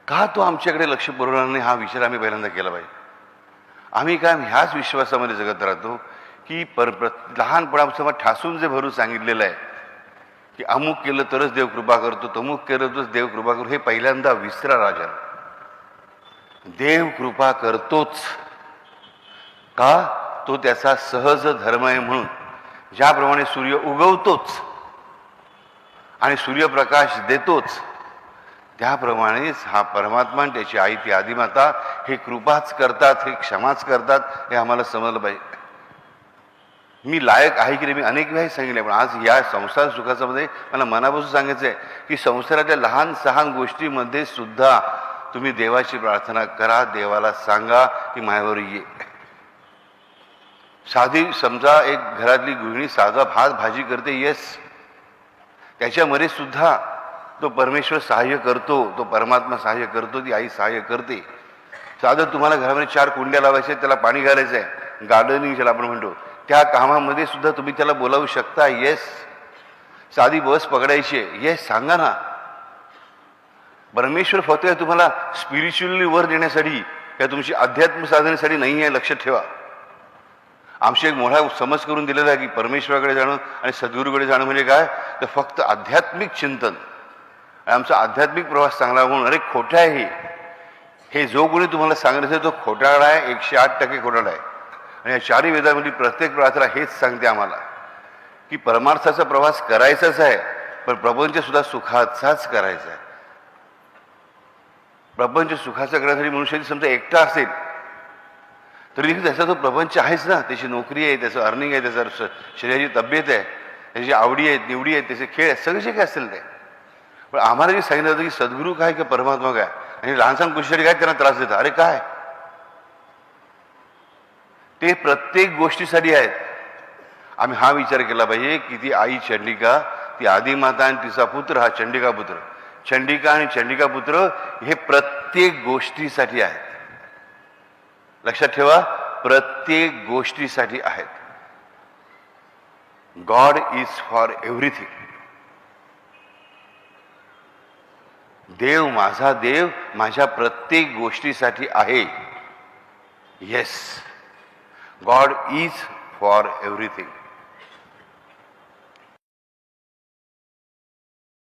का तो आमच्याकडे लक्ष पुरवणार नाही, हा विचार आम्ही पहिल्यांदा केला पाहिजे. आम्ही काय ह्याच विश्वासामध्ये जगत राहतो की लहानपणापासून ठासून जे भरून सांगितलेलं आहे की अमुक केलं तरच देव कृपा करतो, तमुक केलं तरच देव कृपा करतो, हे पहिल्यांदा विसरा राजा. देव कृपा करतोच का, तो त्याचा सहज धर्म आहे. म्हणून ज्याप्रमाणे सूर्य उगवतोच आणि सूर्यप्रकाश देतोच, त्याप्रमाणेच हा परमात्मा आणि त्याची आई ती आदिमाता हे कृपाच करतात, हे क्षमाच करतात, हे आम्हाला समजलं पाहिजे. मी लायक आहे की नाही, मी अनेक वेळा सांगितले, पण आज या संसार सुखाचा मध्ये मला मनापासून सांगायचं आहे की संसाराच्या लहान सहान गोष्टीमध्ये सुद्धा तुम्ही देवाची प्रार्थना करा, देवाला सांगा की माझ्यावर ये. साधी समजा एक घरातली गृहिणी साधा भात भाजी करते, येस, त्याच्यामध्ये सुद्धा तो परमेश्वर सहाय्य करतो, तो परमात्मा सहाय्य करतो, ती आई सहाय्य करते. साधं तुम्हाला घरामध्ये 4 कुंड्या लावायच्या, त्याला पाणी घालायचं आहे, गार्डनिंग ज्याला आपण म्हणतो, त्या कामामध्ये सुद्धा तुम्ही त्याला बोलावू शकता, येस. साधी बस पकडायची आहे, येस, सांगा ना. परमेश्वर फक्त तुम्हाला स्पिरिच्युअली वर देण्यासाठी किंवा तुमची अध्यात्म साधनेसाठी नाही आहे, लक्षात ठेवा. आमची एक मोठा समज करून दिलेला आहे की परमेश्वराकडे जाणं आणि सद्गुरूकडे जाणं म्हणजे काय, तर फक्त आध्यात्मिक चिंतन. आमचा आध्यात्मिक प्रवास चांगला होऊन, अरे खोटा आहे हे जो कोणी तुम्हाला सांगत असेल तो खोटारडा आहे, 108% खोटारडा आहे. आणि या 4 वेदामध्ये प्रत्येक प्रार्थना हेच सांगते आम्हाला की परमार्थाचा प्रवास करायचाच आहे, पण प्रपंच सुद्धा सुखाचाच करायचा आहे. प्रपंच सुखाचा करण्यासाठी मनुष्याची समजा एकटा असेल तरी त्याचा तो प्रपंच आहेच ना, त्याची नोकरी आहे, त्याचं अर्निंग आहे, त्याचं शरीराची तब्येत आहे, त्याची आवडी आहेत, निवडी आहेत, त्याचे खेळ आहेत, सगळे जे काय असेल ते. पण आम्हाला जे सांगितलं होतं की सद्गुरू काय की परमात्मा काय, आणि लहानसहान गोष्टीसाठी काय त्यांना त्रास देतात, अरे काय, ते प्रत्येक गोष्टीसाठी आहेत. आम्ही हा विचार केला पाहिजे की ती आई चंडिका, ती आदिमाता आणि तिचा पुत्र हा चंडिका पुत्र, चंडिका आणि चंडिका पुत्र हे प्रत्येक गोष्टीसाठी आहेत. लक्षात ठेवा, प्रत्येक गोष्टीसाठी आहेत. God is for everything. देव, माझा देव माझ्या प्रत्येक गोष्टीसाठी आहे. Yes, God is for everything.